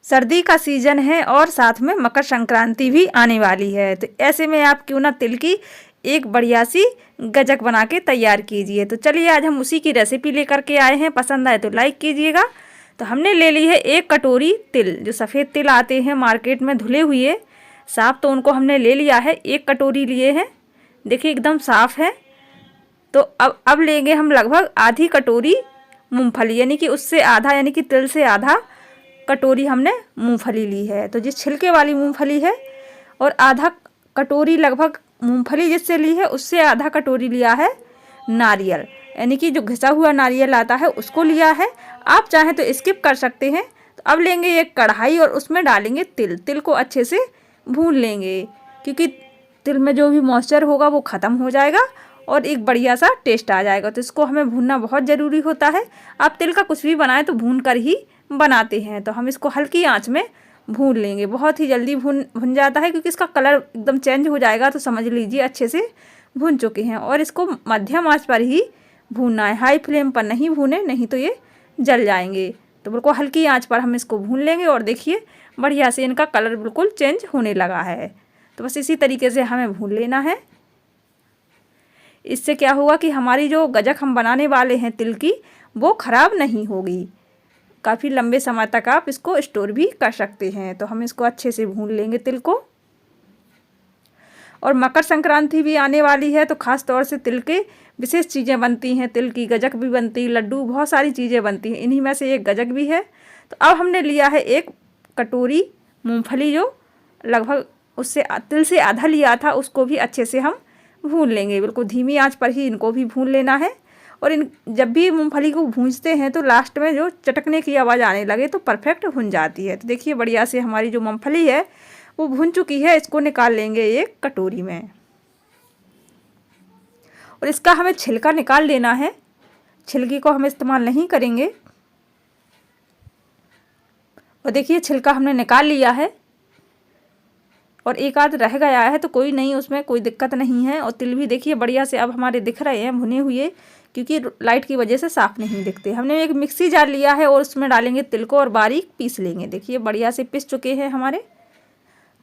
सर्दी का सीजन है और साथ में मकर संक्रांति भी आने वाली है, तो ऐसे में आप क्यों ना तिल की एक बढ़िया सी गजक बना के तैयार कीजिए। तो चलिए आज हम उसी की रेसिपी लेकर के आए हैं। पसंद आए तो लाइक कीजिएगा। तो हमने ले ली है 1 कटोरी तिल, जो सफ़ेद तिल आते हैं मार्केट में धुले हुए साफ, तो उनको हमने ले लिया है। 1 कटोरी लिए हैं, देखिए एकदम साफ़ है। तो अब लेंगे हम लगभग आधी कटोरी मूंगफली, यानी कि उससे आधा, यानी कि तिल से आधा कटोरी हमने मूंगफली ली है। तो जिस छिलके वाली मूंगफली है, और आधा कटोरी लगभग मूंगफली जिससे ली है उससे आधा कटोरी लिया है नारियल, यानी कि जो घिसा हुआ नारियल आता है उसको लिया है। आप चाहें तो स्किप कर सकते हैं। तो अब लेंगे एक कढ़ाई और उसमें डालेंगे तिल। तिल को अच्छे से भून लेंगे, क्योंकि तिल में जो भी मॉइस्चर होगा वो ख़त्म हो जाएगा और एक बढ़िया सा टेस्ट आ जाएगा। तो इसको हमें भूनना बहुत ज़रूरी होता है। आप तिल का कुछ भी बनाएं तो भून कर ही बनाते हैं। तो हम इसको हल्की आंच में भून लेंगे। बहुत ही जल्दी भून जाता है, क्योंकि इसका कलर एकदम चेंज हो जाएगा। तो समझ लीजिए अच्छे से भून चुके हैं। और इसको मध्यम आंच पर ही भूनना है, हाई फ्लेम पर नहीं भूने, नहीं तो ये जल जाएंगे। तो बिल्कुल हल्की आंच पर हम इसको भून लेंगे। और देखिए बढ़िया से इनका कलर बिल्कुल चेंज होने लगा है। तो बस इसी तरीके से हमें भून लेना है। इससे क्या होगा कि हमारी जो गजक हम बनाने वाले हैं तिल की, वो ख़राब नहीं होगी। काफ़ी लंबे समय तक आप इसको स्टोर भी कर सकते हैं। तो हम इसको अच्छे से भून लेंगे तिल को। और मकर संक्रांति भी आने वाली है, तो ख़ास तौर से तिल के विशेष चीज़ें बनती हैं। तिल की गजक भी बनती, लड्डू, बहुत सारी चीज़ें बनती हैं। इन्हीं में से एक गजक भी है। तो अब हमने लिया है 1 कटोरी मूंगफली, जो लगभग उससे तिल से आधा लिया था, उसको भी अच्छे से हम भून लेंगे। बिल्कुल धीमी आंच पर ही इनको भी भून लेना है। और इन जब भी मूंगफली को भूंजते हैं तो लास्ट में जो चटकने की आवाज़ आने लगे तो परफेक्ट भुन जाती है। तो देखिए बढ़िया से हमारी जो मूंगफली है वो भुन चुकी है। इसको निकाल लेंगे एक कटोरी में। और इसका हमें छिलका निकाल लेना है, छिलके को हम इस्तेमाल नहीं करेंगे। और देखिए छिलका हमने निकाल लिया है। और एक आध रह गया है तो कोई नहीं, उसमें कोई दिक्कत नहीं है। और तिल भी देखिए बढ़िया से अब हमारे दिख रहे हैं भुने हुए, क्योंकि लाइट की वजह से साफ़ नहीं दिखते। हमने एक मिक्सी जार लिया है और उसमें डालेंगे तिल को और बारीक पीस लेंगे। देखिए बढ़िया से पिस चुके हैं हमारे।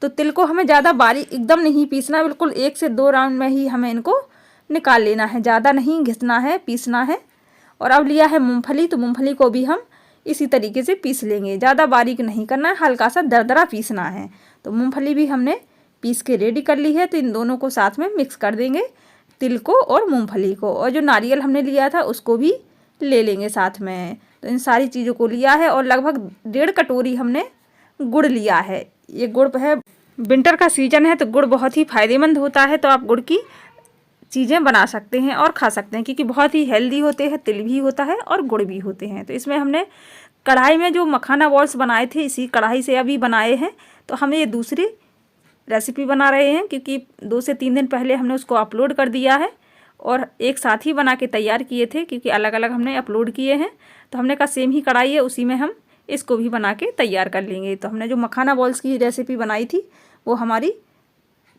तो तिल को हमें ज़्यादा बारीक एकदम नहीं पीसना, बिल्कुल 1 से 2 राउंड में ही हमें इनको निकाल लेना है। ज़्यादा नहीं घिसना है, पीसना है। और अब लिया है मूँगफली, तो मूँगफली को भी हम इसी तरीके से पीस लेंगे। ज़्यादा बारीक नहीं करना है, हल्का सा दरदरा पीसना है। तो मूँगफली भी हमने पीस के रेडी कर ली है। तो इन दोनों को साथ में मिक्स कर देंगे, तिल को और मूंगफली को। और जो नारियल हमने लिया था उसको भी ले लेंगे साथ में। तो इन सारी चीज़ों को लिया है। और लगभग 1.5 कटोरी हमने गुड़ लिया है। ये गुड़ है, विंटर का सीजन है तो गुड़ बहुत ही फ़ायदेमंद होता है। तो आप गुड़ की चीज़ें बना सकते हैं और खा सकते हैं, क्योंकि बहुत ही हेल्दी होते हैं। तिल भी होता है और गुड़ भी होते हैं। तो इसमें हमने कढ़ाई में जो मखाना बॉल्स बनाए थे, इसी कढ़ाई से अभी बनाए हैं। तो हमें ये दूसरी रेसिपी बना रहे हैं, क्योंकि 2 से 3 दिन पहले हमने उसको अपलोड कर दिया है और एक साथ ही बना के तैयार किए थे, क्योंकि अलग अलग हमने अपलोड किए हैं। तो हमने कहा सेम ही कढ़ाई है, उसी में हम इसको भी बना के तैयार कर लेंगे। तो हमने जो मखाना बॉल्स की रेसिपी बनाई थी वो हमारी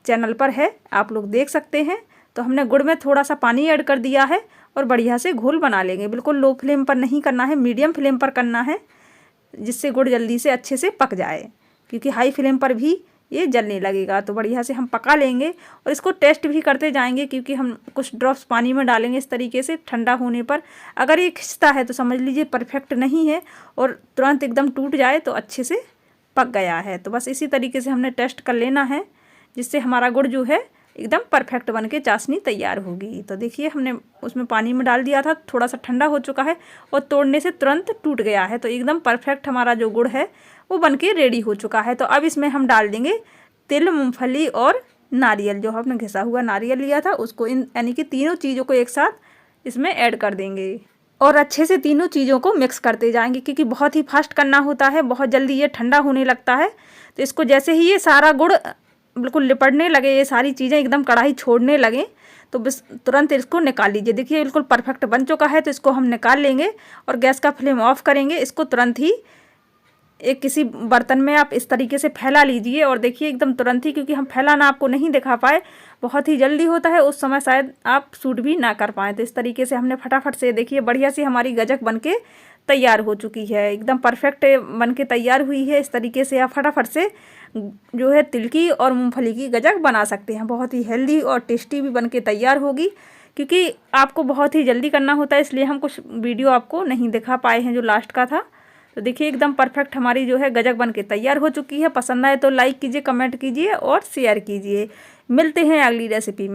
चैनल पर है, आप लोग देख सकते हैं। तो हमने गुड़ में थोड़ा सा पानी ऐड कर दिया है और बढ़िया से घोल बना लेंगे। बिल्कुल लो फ्लेम पर नहीं करना है, मीडियम फ्लेम पर करना है, जिससे गुड़ जल्दी से अच्छे से पक जाए, क्योंकि हाई फ्लेम पर भी ये जलने लगेगा। तो बढ़िया से हम पका लेंगे और इसको टेस्ट भी करते जाएंगे, क्योंकि हम कुछ ड्रॉप्स पानी में डालेंगे इस तरीके से। ठंडा होने पर अगर ये खिंचता है तो समझ लीजिए परफेक्ट नहीं है, और तुरंत एकदम टूट जाए तो अच्छे से पक गया है। तो बस इसी तरीके से हमने टेस्ट कर लेना है, जिससे हमारा गुड़ जो है एकदम परफेक्ट बन के चाशनी तैयार होगी। तो देखिए हमने उसमें पानी में डाल दिया था, थोड़ा सा ठंडा हो चुका है और तोड़ने से तुरंत टूट गया है। तो एकदम परफेक्ट हमारा जो गुड़ है वो बन के रेडी हो चुका है। तो अब इसमें हम डाल देंगे तिल, मूंगफली और नारियल। जो हमने घिसा हुआ नारियल लिया था उसको, इन यानी कि तीनों चीज़ों को एक साथ इसमें ऐड कर देंगे और अच्छे से तीनों चीज़ों को मिक्स करते जाएंगे, क्योंकि बहुत ही फास्ट करना होता है, बहुत जल्दी ये ठंडा होने लगता है। तो इसको जैसे ही ये सारा गुड़ बिल्कुल लिपटने लगे, ये सारी चीज़ें एकदम कढ़ाई छोड़ने लगें, तो बस तुरंत इसको निकाल लीजिए। देखिए बिल्कुल परफेक्ट बन चुका है। तो इसको हम निकाल लेंगे और गैस का फ्लेम ऑफ करेंगे। इसको तुरंत ही एक किसी बर्तन में आप इस तरीके से फैला लीजिए। और देखिए एकदम तुरंत ही, क्योंकि हम फैलाना आपको नहीं दिखा पाए, बहुत ही जल्दी होता है, उस समय शायद आप शूट भी ना कर पाएँ। तो इस तरीके से हमने फटाफट से, देखिए बढ़िया सी हमारी गजक बनके तैयार हो चुकी है, एकदम परफेक्ट बन के तैयार हुई है। इस तरीके से आप फटाफट से जो है तिल की और मूंगफली की गजक बना सकते हैं। बहुत ही हेल्दी और टेस्टी भी बन के तैयार होगी। क्योंकि आपको बहुत ही जल्दी करना होता है, इसलिए हम कुछ वीडियो आपको नहीं दिखा पाए हैं जो लास्ट का था। तो देखिए एकदम परफेक्ट हमारी जो है गजक बन के तैयार हो चुकी है। पसंद आए तो लाइक कीजिए, कमेंट कीजिए और शेयर कीजिए। मिलते हैं अगली रेसिपी में।